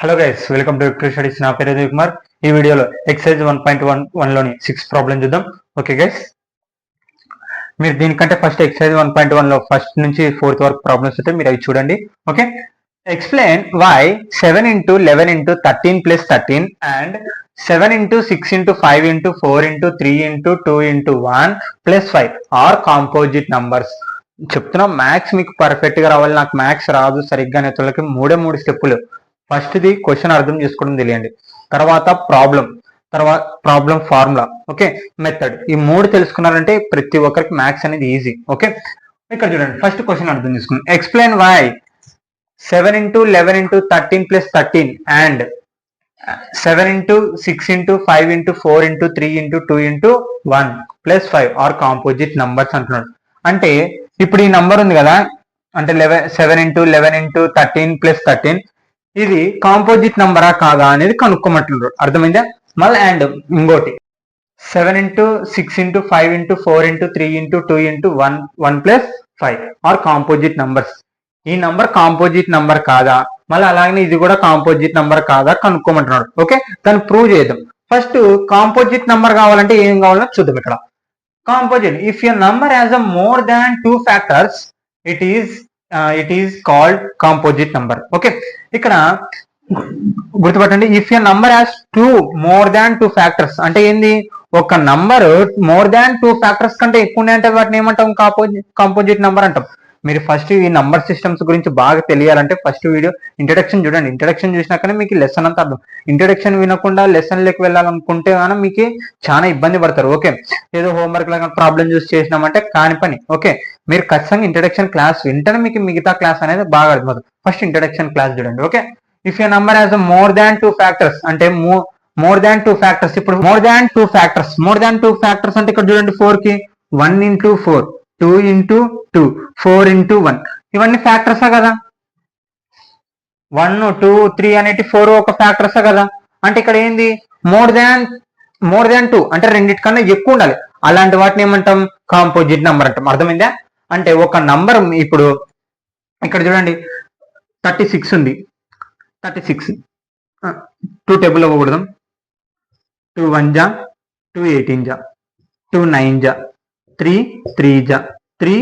Hello guys, welcome to studies. నా పేరు రవి కుమార్. ఈ వీడియోలో ఎక్సర్సైజ్ 1.1లోని 6 ప్రాబ్లం చూద్దాం. ఓకే గైస్, మీరు దీనికంటే ఫస్ట్ ఎక్సర్సైజ్ 1.1లో ఫస్ట్ నుంచి 4th వరకు ప్రాబ్లమ్స్ అయితే మీరు అవి చూడండి. Okay, explain why 7 into 11 into 13 plus 13 and 7 into 6 into 5 into 4 into 3 into 2 into 1 plus 5 are composite numbers. చెప్తున్నా మ్యాథ్స్ మీకు పర్ఫెక్ట్ గా రావాలి. నాకు మ్యాథ్స్ రాదు సరిగ్గా అనే వాళ్ళకి మూడు స్టెప్పులు. ఫస్ట్ది క్వశ్చన్ అర్థం చేసుకోవడం తెలియండి, తర్వాత ప్రాబ్లం ఫార్ములా, ఓకే, మెథడ్. ఈ మూడు తెలుసుకున్నారంటే ప్రతి ఒక్కరికి మ్యాథ్స్ అనేది ఈజీ. ఓకే, ఇక్కడ చూడండి, ఫస్ట్ క్వశ్చన్ అర్థం చేసుకున్నాం. Explain why 7 into 11 into 13 plus 13 and 7 into 6 into 5 into 4 into 3 into 2 into 1 plus 5 are composite numbers అంటున్నాడు. అంటే ఇప్పుడు ఈ నంబర్ ఉంది కదా, అంటే 7 into 11 into 13 plus 13 ఇది కాంపోజిట్ నంబరా కాదా అనేది కనుక్కోమంటున్నారు. అర్థమైందా? మళ్ళీ అండ్ ఇంకోటి 7 into 6 into 5 into 4 into 3 into 2 into 1 plus 5 are composite numbers. ఈ నంబర్ కాంపోజిట్ నంబర్ కాదా, మళ్ళీ అలాగే ఇది కూడా కాంపోజిట్ నంబర్ కాదా కనుక్కోమంటున్నాడు. ఓకే, దాన్ని ప్రూవ్ చేద్దాం. ఫస్ట్ కాంపోజిట్ నంబర్ కావాలంటే ఏం కావాలో చూద్దాం. ఇక్కడ composite, if your number has a more than 2 factors it is called composite number. Okay, ఇక్కడ గుర్తుపట్టండి, if your number has more than 2 factors అంటే ఏంది, ఒక నంబర్ మోర్ దాన్ 2 ఫ్యాక్టర్స్ కంటే ఎక్కువ ఉన్నాయంటే వాటిని ఏమంటాం? కాంపోజిట్ నంబర్ అంటాం. మీరు ఫస్ట్ ఈ నంబర్ సిస్టమ్స్ గురించి బాగా తెలియాలంటే ఫస్ట్ వీడియో ఇంట్రడక్షన్ చూడండి. ఇంట్రడక్షన్ చూసినాకనే మీకు లెసన్ అంతా అర్థం. ఇంట్రడక్షన్ వినకుండా లెసన్లోకి వెళ్ళాలనుకుంటే కానీ మీకు చాలా ఇబ్బంది పడతారు. ఓకే, ఏదో హోంవర్క్ లాగా ప్రాబ్లం చూసి చేసినామంటే కాని పని. ఓకే, మీరు ఖచ్చితంగా ఇంట్రడక్షన్ క్లాస్ వింటేనే మీకు మిగతా క్లాస్ అనేది బాగా అర్థమవుతుంది. ఫస్ట్ ఇంట్రడక్షన్ క్లాస్ చూడండి. Okay, if you number has more than 2 factors అంటే మోర్ దాన్ 2 ఫ్యాక్టర్స్. ఇప్పుడు మోర్ దాన్ 2 ఫ్యాక్టర్స్ అంటే ఇక్కడ చూడండి, 4 కి 1 into 4, 2 into 2, 4 into 1 ఇవన్నీ ఫ్యాక్టర్సా కదా. 1, 2, 3 అనేటి 4 ఒక ఫ్యాక్టర్సా కదా. అంటే ఇక్కడ ఏంది, మోర్ దాన్ 2 అంటే రెండిటికన్నా ఎక్కువ ఉండాలి. అలాంటి వాటిని ఏమంటాం? కాంపోజిట్ నంబర్ అంటాం. అర్థమైందా? అంటే ఒక నంబర్ ఇప్పుడు ఇక్కడ చూడండి 36 ఉంది. 36 2 టేబుల్ ఇవ్వకూడదు. 2 1 జా, 2 18 జా, 2 9 జా, 3 3 జా, 3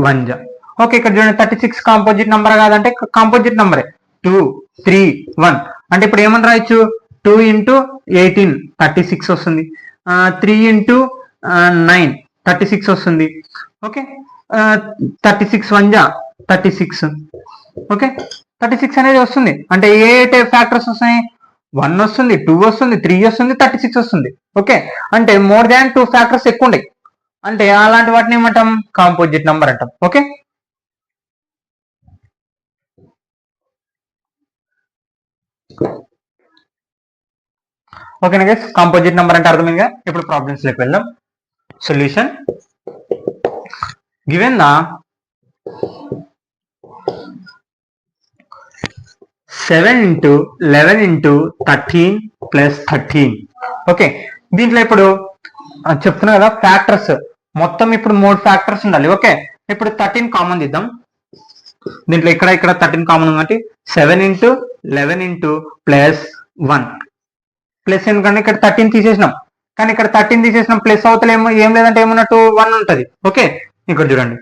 1 జా. ఓకే, ఇక్కడ చూడండి 36 కాంపోజిట్ నంబర్ కాదంటే కాంపోజిట్ నంబరే. 2 3 1 అంటే ఇప్పుడు ఏమని రాయొచ్చు? 2 into 18 36 వస్తుంది. 3 into 9 36 వస్తుంది. ఓకే, 36 1 జా 36. ఓకే, 36 అనేది వస్తుంది. అంటే ఏ ఫ్యాక్టర్స్ వస్తాయి? 1 వస్తుంది, 2 వస్తుంది, 3 వస్తుంది, 36 వస్తుంది. ఓకే, అంటే మోర్ దాన్ 2 ఫ్యాక్టర్స్ ఎక్కువ ఉన్నాయి అంటే అలాంటి వాటిని ఏమంటాం? కాంపోజిట్ నంబర్ అంటాం. ఓకే, ఓకేనా గైస్, కాంపోజిట్ నంబర్ అంటే అర్థమైందిగా. ఇప్పుడు ప్రాబ్లమ్స్ లోకి వెళ్దాం. Solution given the 7 into 11 into 13 plus 13. Okay, దీంట్లో ఇప్పుడు చెప్తున్నా కదా ఫ్యాక్టర్స్ మొత్తం ఇప్పుడు 3 ఫ్యాక్టర్స్ ఉండాలి. ఓకే, ఇప్పుడు 13 కామన్ తీద్దాం. దీంట్లో ఇక్కడ 13 కామన్ ఉంది. 7 into 11 into plus 1 ప్లస్, ఎందుకంటే ఇక్కడ 13 తీసేసినాం, కానీ ఇక్కడ 13 తీసేసినాం ప్లస్ అవుతలే ఏం లేదంటే ఏమన్నట్టు 1 ఉంటుంది. ఓకే, ఇక్కడ చూడండి.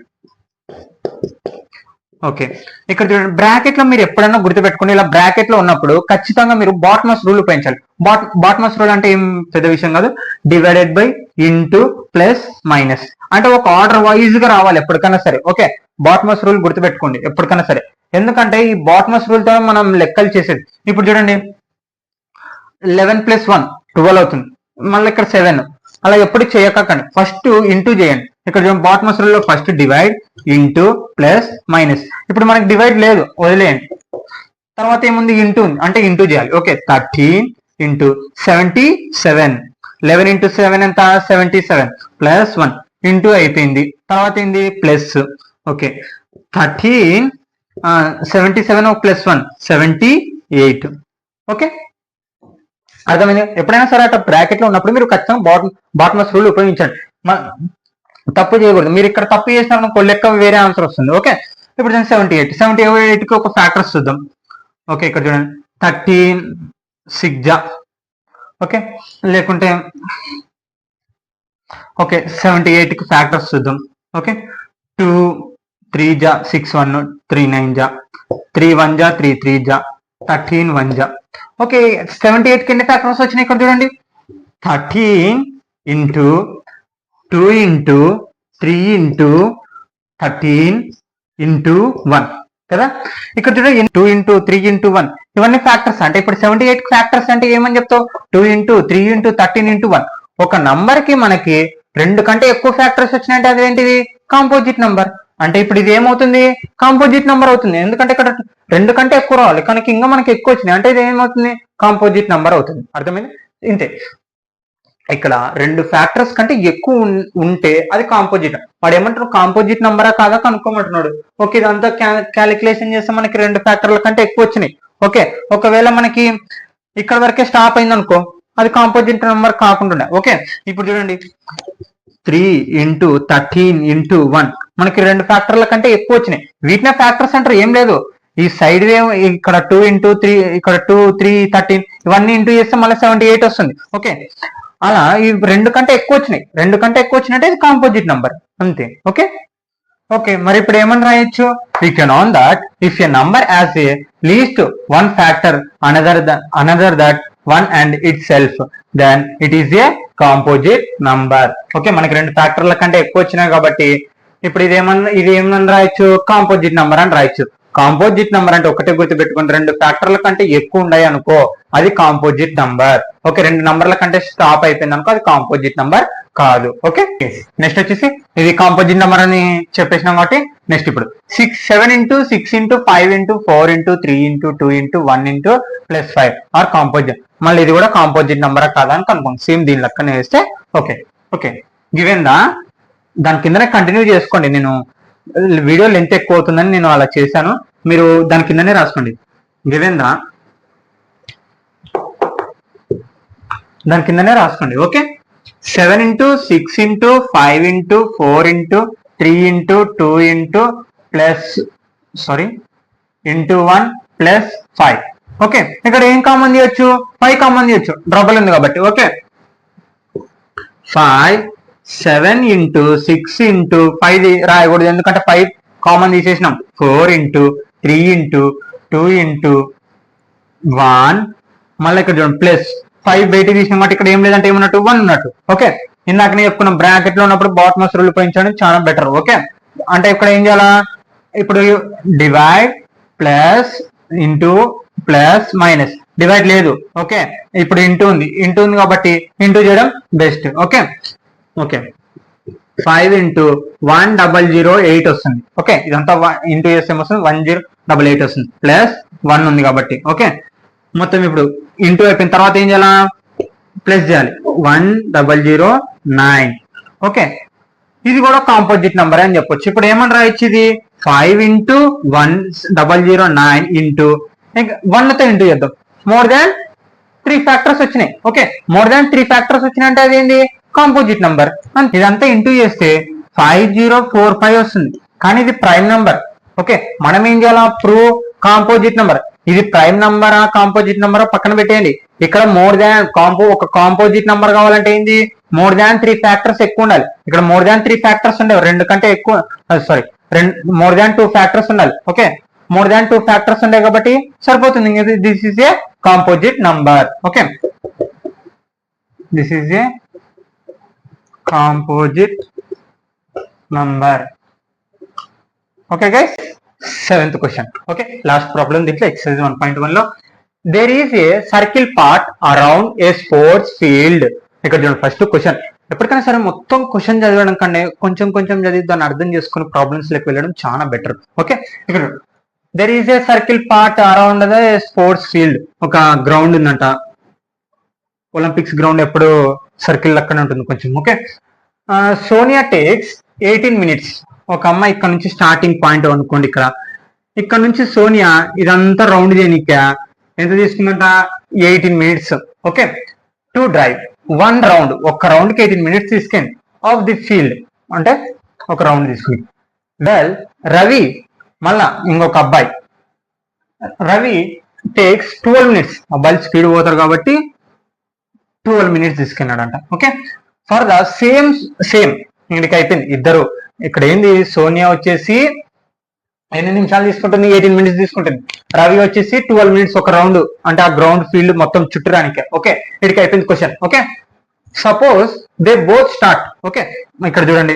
ఓకే, ఇక్కడ చూడండి బ్రాకెట్ లో మీరు ఎప్పుడైనా గుర్తుపెట్టుకుని ఇలా బ్రాకెట్ లో ఉన్నప్పుడు ఖచ్చితంగా మీరు బాట్మస్ రూల్ ఉపయోగించాలి. బాట్మస్ రూల్ అంటే ఏం పెద్ద విషయం కాదు, divided by into plus minus అంటే ఒక ఆర్డర్ వైజ్ గా రావాలి ఎప్పటికైనా సరే. ఓకే, బాట్మస్ రూల్ గుర్తుపెట్టుకోండి ఎప్పటికైనా సరే, ఎందుకంటే ఈ బాట్మస్ రూల్ తో మనం లెక్కలు చేసేది. ఇప్పుడు చూడండి 11 plus 1 12 అవుతుంది. మళ్ళీ ఇక్కడ 7 అలా ఎప్పుడు చేయకండి, ఫస్ట్ ఇంటూ చేయండి. ఇక్కడ బాట్మస్ రూల్ లో first divide into plus minus. ఇప్పుడు మనకి డివైడ్ లేదు, వదిలేయండి. తర్వాత ఏముంది? ఇంటూ ఉంది అంటే ఇంటూ చేయాలి. ఓకే, 13 into 77, 11 into 7 ఎంత? 77 ప్లస్ 1 ఇంటూ అయిపోయింది. తర్వాత ఏంది? ప్లస్. Okay, 13 77 plus 1 78. ఓకే, అర్థమైంది. ఎప్పుడైనా సరే అట్లా బ్రాకెట్ లో ఉన్నప్పుడు మీరు ఖచ్చితంగా బాట్మస్ రూల్ ఉపయోగించండి, తప్పు చేయకూడదు. మీరు ఇక్కడ తప్పు చేసినప్పుడు లెక్క వేరే ఆన్సర్ వస్తుంది. ఓకే, ఇప్పుడు 78 కి ఒక ఫ్యాక్టర్స్ చూద్దాం. ఓకే, ఇక్కడ చూడండి 13 6 జా ఓకే, లేకుంటే ఓకే 78కి ఫ్యాక్టర్స్ చూద్దాం. ఓకే 2 3 జా 6 1 3 9 జా 3 1 జా 3 3 జా 13 1 జా. ఓకే 78కి ఎన్ని ఫ్యాక్టర్స్ వచ్చినాయి ఇక్కడ చూడండి. 13 ఇంటూ 2 ఇంటూ 3 ఇంటూ 13 ఇంటూ 1 కదా. ఇక్కడ చూడండి 2 ఇంటూ 3 ఇంటూ 1 ఇవన్నీ ఫ్యాక్టర్స్. అంటే ఇప్పుడు 78 ఫ్యాక్టర్స్ అంటే ఏమని చెప్తావు? 2 ఇంటూ 3 ఇంటూ 13 ఇంటూ 1. ఒక నంబర్ కి మనకి 2 కంటే ఎక్కువ ఫ్యాక్టర్స్ వచ్చినాయంటే అది ఏంటిది? Composite number. అంటే ఇప్పుడు ఇది ఏమవుతుంది? కాంపోజిట్ నంబర్ అవుతుంది. ఎందుకంటే ఇక్కడ 2 కంటే ఎక్కువ రావాలి, కనుక ఇంకా మనకి ఎక్కువ వచ్చినాయి అంటే ఇది ఏమవుతుంది? కాంపోజిట్ నంబర్ అవుతుంది. అర్థమైంది? ఇంతే. ఇక్కడ 2 ఫ్యాక్టర్స్ కంటే ఎక్కువ ఉంటే అది కాంపోజిట్. వాడు ఏమంటారు? కాంపోజిట్ నంబరా కాదా కనుక్కోమంటున్నాడు. ఓకే ఇదంతా క్యాలిక్యులేషన్ చేస్తే మనకి 2 ఫ్యాక్టర్ల కంటే ఎక్కువ వచ్చినాయి. ఓకే ఒకవేళ మనకి ఇక్కడ వరకే స్టాప్ అయింది అనుకో, అది కాంపోజిట్ నంబర్ కాకుండా. ఓకే ఇప్పుడు చూడండి 3 ఇంటూ 13 ఇంటూ 1 మనకి 2 ఫ్యాక్టర్ల కంటే ఎక్కువ వచ్చినాయి. వీటినే ఫ్యాక్టర్స్ అంటారు. ఏం లేదు, ఈ సైడ్ వేవ్ ఇక్కడ 2 ఇంటూ 3 ఇక్కడ 2 3 13 ఇవన్నీ ఇంటూ చేస్తే మళ్ళీ 78 వస్తుంది. ఓకే అలా ఈ 2 కంటే ఎక్కువ వచ్చినాయి. 2 కంటే ఎక్కువ వచ్చినట్టే ఇది కాంపోజిట్ నంబర్ అంతే. ఓకే ఓకే మరి ఇప్పుడు ఏమని రాయొచ్చు? we can on that if a number has a least one factor another that one and itself then it is a composite number. Okay మనకి 2 ఫ్యాక్టర్ల కంటే ఎక్కువ వచ్చినాయి కాబట్టి ఇప్పుడు ఇది ఏమని రాయొచ్చు? కాంపోజిట్ నంబర్ అని రాయొచ్చు. కాంపోజిట్ నంబర్ అంటే ఒకటే గుర్తుపెట్టుకుని 2 ఫ్యాక్టర్ల కంటే ఎక్కువ ఉన్నాయి అనుకో అది కాంపోజిట్ నంబర్. ఓకే 2 నంబర్ల కంటే స్టాప్ అయిపోయింది అనుకో అది కాంపోజిట్ నంబర్ కాదు. ఓకే నెక్స్ట్ వచ్చేసి ఇది కాంపోజిట్ నెంబర్ అని చెప్పేసినాం కాబట్టి నెక్స్ట్ ఇప్పుడు 7 into 6 into 5 into 4 into 3 into 2 into 1 into +5 are composite. మళ్ళీ ఇది కూడా కాంపోజిట్ నెంబర్ కాదా అని కనుక్కోండి. సేమ్ దీని లెక్కనే వేస్తే ఓకే ఓకే గివెన్ దా దాని కిందనే కంటిన్యూ చేసుకోండి. నేను వీడియో లెంత్ ఎక్కువ అవుతుందని నేను అలా చేశాను, మీరు దాని కిందనే రాసుకోండి. గివెన్ దా దాని కిందనే రాసుకోండి. Okay 7 into 6 into 5 into 4 into 3 into 2 into into 1 +5. Okay ఇక్కడ ఏం కామన్ తీయొచ్చు? 5 కామన్ తీయొచ్చు, డబుల్ ఉంది కాబట్టి. ఓకే 5 7 ఇంటూ 6 ఇంటూ 5 రాయకూడదు ఎందుకంటే 5 కామన్ తీసేసినాం. 4 ఇంటూ 3 ఇంటూ 2 ఇంటూ 1 మళ్ళీ ఇక్కడ చూడండి +5 బయట తీసినాం కాబట్టి ఇక్కడ ఏం లేదంటే ఏమన్నట్టు 1 ఉన్నట్టు. ఓకే ఇందాకనే చెప్పుకున్నాం బ్రాకెట్ లో ఉన్నప్పుడు బాటమ్ రూల్ ఉపయోగించడం చాలా బెటర్. ఓకే అంటే ఇక్కడ ఏం చేయాలా? ఇప్పుడు divide plus into plus minus, divide లేదు. ఓకే ఇప్పుడు ఇంటూ ఉంది కాబట్టి ఇంటూ చేయడం బెస్ట్. ఓకే ఓకే 5 ఇంటూ 1008 వస్తుంది. ఓకే ఇదంతా ఇంటూ చేస్తే వస్తుంది 1088 వస్తుంది. +1 ఉంది కాబట్టి. ఓకే మొత్తం ఇప్పుడు ఇంటూ అయిపోయిన తర్వాత ఏం చేయాలా? ప్లస్ చేయాలి 1009. ఓకే ఇది కూడా కాంపోజిట్ నెంబర్ అని చెప్పొచ్చు. ఇప్పుడు ఏమని రాయొచ్చు? ఇది 5 ఇంటూ 1009 ఇంటూ 1తో ఇంటూ చేద్దాం. మోర్ దాన్ 3 ఫ్యాక్టర్స్ వచ్చినాయి. ఓకే మోర్ దాన్ 3 ఫ్యాక్టర్స్ వచ్చినాయి అంటే అది ఏంది? Composite number. ఇదంతా ఇంటూ చేస్తే 5045 వస్తుంది. కానీ ఇది ప్రైమ్ నంబర్. ఓకే మనం ఏం చేయాలా? Prove composite number. ఇది ప్రైమ్ నంబరా కాంపోజిట్ నంబరా పక్కన పెట్టేయండి. ఇక్కడ మోర్ దాన్ ఒక కాంపోజిట్ నంబర్ కావాలంటే ఏంది? మోర్ దాన్ 3 ఫ్యాక్టర్స్ ఎక్కువ ఉండాలి. ఇక్కడ మోర్ దాన్ 3 ఫ్యాక్టర్స్ ఉండవు, 2 కంటే ఎక్కువ మోర్ దాన్ 2 ఫ్యాక్టర్స్ ఉండాలి. ఓకే మోర్ దాన్ 2 ఫ్యాక్టర్స్ ఉండే కాబట్టి సరిపోతుంది. This is a composite number. Okay this is a composite number. Okay guys 7th question. Okay last problem దీంట్లో ఎక్సర్సైజ్ 1.1 లో there is a circle part around a sports field. ఇక్కడ చూడండి first question. ఎప్పటికైనా సరే మొత్తం క్వశ్చన్ చదవడం కన్నా కొంచెం చదివి దాన్ని అర్థం చేసుకుని ప్రాబ్లమ్స్ లెక్క వెళ్ళడం చాలా బెటర్. ఓకే ఇక్కడ there is a circle part around the sports field. ఒక గ్రౌండ్ ఉందంట, ఒలింపిక్స్ గ్రౌండ్ ఎప్పుడు సర్కిల్ లెక్కనే ఉంటుంది కొంచెం. Okay Sonia takes 18 minutes. ఒక అమ్మాయి ఇక్కడ నుంచి స్టార్టింగ్ పాయింట్ అనుకోండి, ఇక్కడ నుంచి సోనియా ఇదంతా రౌండ్ చేయనిక ఎంత తీసుకుందంట? 18 minutes. Okay to drive 1 round, ఒక రౌండ్ కి 18 minutes తీసుకెళ్ళి ఆఫ్ ది ఫీల్డ్ అంటే ఒక రౌండ్ తీసుకుని. వెల్ రవి మళ్ళా ఇంకొక అబ్బాయి రవి టేక్స్ 12 minutes. అబ్బాయిలు స్పీడ్ పోతారు కాబట్టి 12 minutes తీసుకెళ్ళాడంట. ఓకే, ఫర్ ద సేమ్ ఇంటికి అయిపోయింది. ఇద్దరు ఇక్కడ ఏంది, సోనియా వచ్చేసి ఎన్ని నిమిషాలు తీసుకుంటుంది, 18 minutes తీసుకుంటుంది. రవి వచ్చేసి 12 minutes ఒక రౌండ్, అంటే ఆ గ్రౌండ్ ఫీల్డ్ మొత్తం చుట్టడానికి. ఓకే, ఇక్కడికి అయిపోయింది question. Okay, suppose they both start. Okay, ఇక్కడ చూడండి,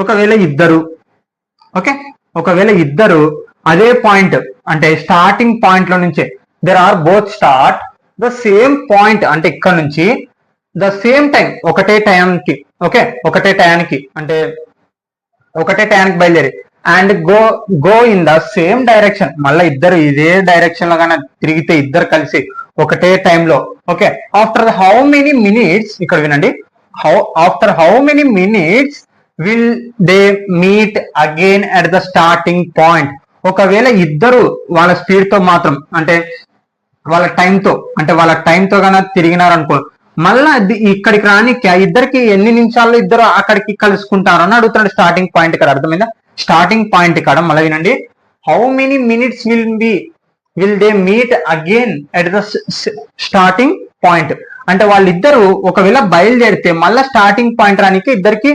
ఒకవేళ ఇద్దరు అదే పాయింట్, అంటే స్టార్టింగ్ పాయింట్ లో నుంచే there are both start the same point, అంటే ఇక్కడ నుంచి ద సేమ్ టైం, ఒకటే టైంకి. ఓకే, ఒకటే టైంకి బయలుదేరి and go in the same direction. మళ్ళీ ఇద్దరు ఇదే డైరెక్షన్ లో కానీ తిరిగితే ఇద్దరు కలిసి ఒకటే టైంలో. Okay, after how many minutes, ఇక్కడ వినండి, after how many minutes will they meet again at the starting point. ఒకవేళ ఇద్దరు వాళ్ళ స్పీడ్ తో మాత్రం, అంటే వాళ్ళ టైంతో కన్నా తిరిగినారు అనుకో, మళ్ళా ఇక్కడికి రాని ఇద్దరికి ఎన్ని నిమిషాల్లో ఇద్దరు అక్కడికి కలుసుకుంటారు అని అడుగుతున్నాడు స్టార్టింగ్ పాయింట్ ఇక్కడ. అర్థమైందా? స్టార్టింగ్ పాయింట్ ఇక్కడ మళ్ళీ వినండి, how many minutes will they meet again at the starting point. అంటే వాళ్ళిద్దరు ఒకవేళ బయలుదేరితే మళ్ళీ స్టార్టింగ్ పాయింట్ రానికి ఇద్దరికి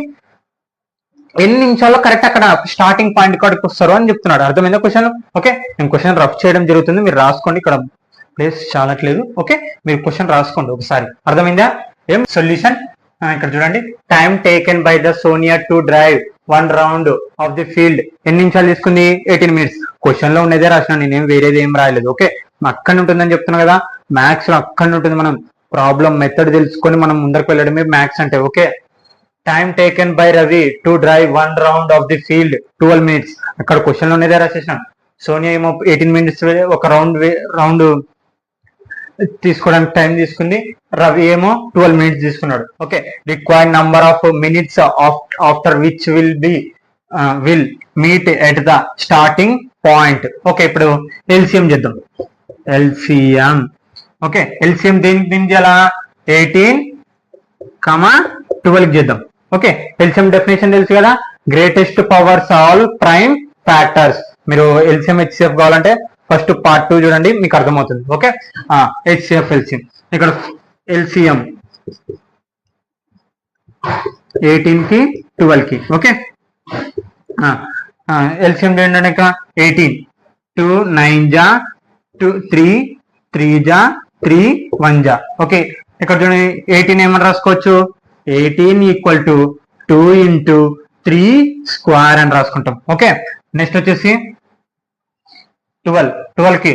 ఎన్ని నిమిషాల్లో కరెక్ట్ అక్కడ స్టార్టింగ్ పాయింట్ కాడికి వస్తారు అని చెప్తున్నాడు. అర్థమైందా క్వశ్చన్? ఓకే, నేను క్వశ్చన్ రఫ్ చేయడం జరుగుతుంది, మీరు రాసుకోండి. ఇక్కడ ప్లేస్ చాలట్లేదు. ఓకే, మీరు క్వశ్చన్ రాసుకోండి ఒకసారి. అర్థమైందా? ఏం సొల్యూషన్ ఇక్కడ చూడండి, time taken by the Sonia to drive 1 round of the field. ఎన్ని నిమిషాలు తీసుకుంది? 18 minutes. క్వశ్చన్ లో ఉన్నదే రాసిన, నేనేం వేరేది ఏం రాయలేదు. ఓకే, అక్కడ ఉంటుందని చెప్తున్నా కదా, మ్యాథ్స్ లో అక్కడ ఉంటుంది. మనం ప్రాబ్లం మెథడ్ తెలుసుకొని మనం ముందరకు వెళ్ళడమే మ్యాథ్స్ అంటే. Okay, time taken by Ravi to drive 1 round of the field 12 minutes. అక్కడ క్వశ్చన్ లో ఉన్నదే రాసేసిన. సోనియా ఏమో 18 minutes ఒక రౌండ్ తీసుకోవడానికి టైం తీసుకుంది, రవి ఏమో 12 minutes తీసుకున్నాడు. Okay, required number of minutes after which will meet at the starting point. Okay, ఇప్పుడు ఎల్సిఎం చేద్దాం. ఓకే, ఎల్సిఎం దేనికి చేయాలా? 18, 12 చేద్దాం. ఓకే, ఎల్సిఎం డెఫినేషన్ తెలుసు కదా, greatest power solve prime factors. మీరు ఎల్సిఎం హెచ్సిఎఫ్ కావాలంటే ఫస్ట్ పార్ట్ 2 చూడండి, మీకు అర్థమవుతుంది. ఓకే, హెచ్సిఎఫ్ ఎల్సిఎం, ఇక్కడ ఎల్సిఎం 18 కి 12 కి. ఓకే, ఎల్సిఎం ఏంటంటే 18 2 9 జా 2 3 3 జా 3 1 జా. ఓకే, ఇక్కడ చూడండి 18 ఏమని రాసుకోవచ్చు, 18 ఈక్వల్ టు 2 into 3 స్క్వేర్ అని రాసుకుంటాం. ఓకే, నెక్స్ట్ వచ్చేసి 12 కి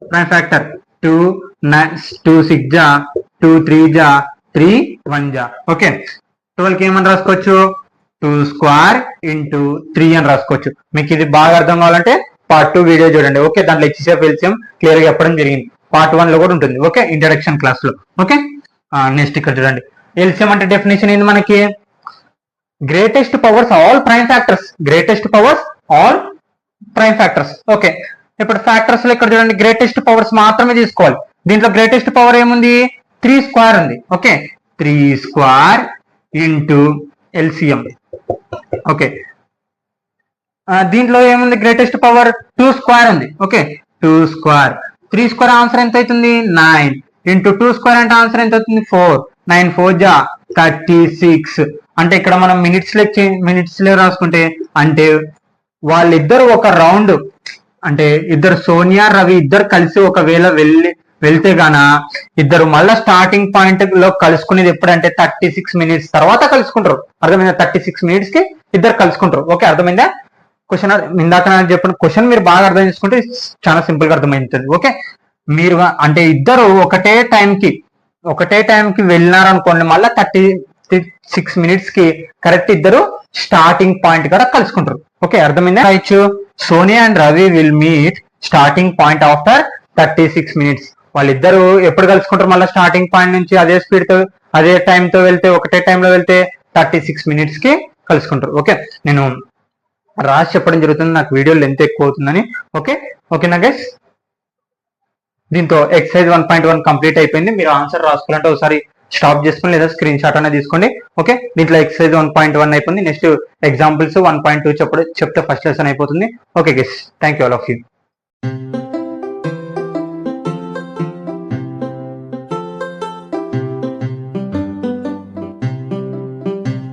ప్రైమ్ ఫ్యాక్టర్ 2 6 జా 2 3 జా 3 1 జా. ఓకే, 12 కి ఏమని రాసుకోవచ్చు, 2 స్క్వేర్ ఇంటూ 3 అని రాసుకోవచ్చు. మీకు ఇది బాగా అర్థం కావాలంటే పార్ట్ 2 వీడియో చూడండి. ఓకే, దాంట్లో హెచ్సిఎఫ్ ఎల్సిఎం క్లియర్ గా చెప్పడం జరిగింది. పార్ట్ 1 లో కూడా ఉంటుంది. ఓకే, ఇంట్రడక్షన్ క్లాస్ లో. ఓకే, నెక్స్ట్ ఇక్కడ చూడండి, ఎల్సిఎం అంటే డెఫినేషన్ ఏంది మనకి, greatest powers all prime factors. Okay, ఇప్పుడు ఫ్యాక్టర్స్ లో ఇక్కడ చూడండి, గ్రేటెస్ట్ పవర్స్ మాత్రమే తీసుకోవాలి. దీంట్లో గ్రేటెస్ట్ పవర్ ఏముంది, 3 స్క్వేర్ ఉంది. Okay, 3 square into LCM. Okay, దీంట్లో ఏముంది, గ్రేటెస్ట్ పవర్ 2 స్క్వేర్ ఉంది. ఓకే, 2 స్క్వేర్, 3 స్క్వేర్ ఆన్సర్ ఎంత అవుతుంది, 9 ఇంటూ 2 స్క్వేర్ అంటే ఆన్సర్ ఎంత అవుతుంది, 4 9 4 జా 36. అంటే ఇక్కడ మనం మినిట్స్ లో రాసుకుంటే, అంటే వాళ్ళిద్దరు ఒక రౌండ్, అంటే ఇద్దరు సోనియా రవి ఇద్దరు కలిసి ఒకవేళ వెళ్తే గాన ఇద్దరు మళ్ళీ స్టార్టింగ్ పాయింట్ లో కలుసుకునేది ఎప్పుడంటే 36 minutes తర్వాత కలుసుకుంటారు. అర్థమైందా? 36 minutes కి ఇద్దరు కలుసుకుంటారు. ఓకే, అర్థమైందా? క్వశ్చన్ ఇందాక చెప్పిన క్వశ్చన్ మీరు బాగా అర్థం చేసుకుంటే చాలా సింపుల్ గా అర్థమైంది. ఓకే, మీరు అంటే ఇద్దరు ఒకటే టైంకి వెళ్ళినారనుకోండి, మళ్ళీ 36 minutes కి కరెక్ట్ ఇద్దరు స్టార్టింగ్ పాయింట్ కూడా కలుసుకుంటారు. ఓకే, అర్థమైందా? Sonia and Ravi will meet starting point after 36 minutes. వాళ్ళిద్దరు ఎప్పుడు కలుసుకుంటారు, మళ్ళీ స్టార్టింగ్ పాయింట్ నుంచి అదే స్పీడ్ తో అదే టైంతో వెళ్తే, ఒకటే టైంలో వెళ్తే 36 minutes కి కలుసుకుంటారు. ఓకే, నేను రాసి చెప్పడం జరుగుతుంది, నాకు వీడియో లెంత్ ఎక్కువ అవుతుందని. ఓకేనా గైస్? దీంతో ఎక్సర్సైజ్ 1.1 కంప్లీట్ అయిపోయింది. మీరు ఆన్సర్ రాసుకోవాలంటే ఒకసారి స్టాప్ చేసుకుని లేదా స్క్రీన్ షాట్ అనేది తీసుకోండి. ఓకే, దీంట్లో ఎక్సర్సైజ్ 1.1 అయిపోయింది. నెక్స్ట్ ఎగ్జాంపుల్స్ 1.2 చెప్తే ఫస్ట్ లెసన్ అయిపోతుంది. Okay guys, thank you all of you. you.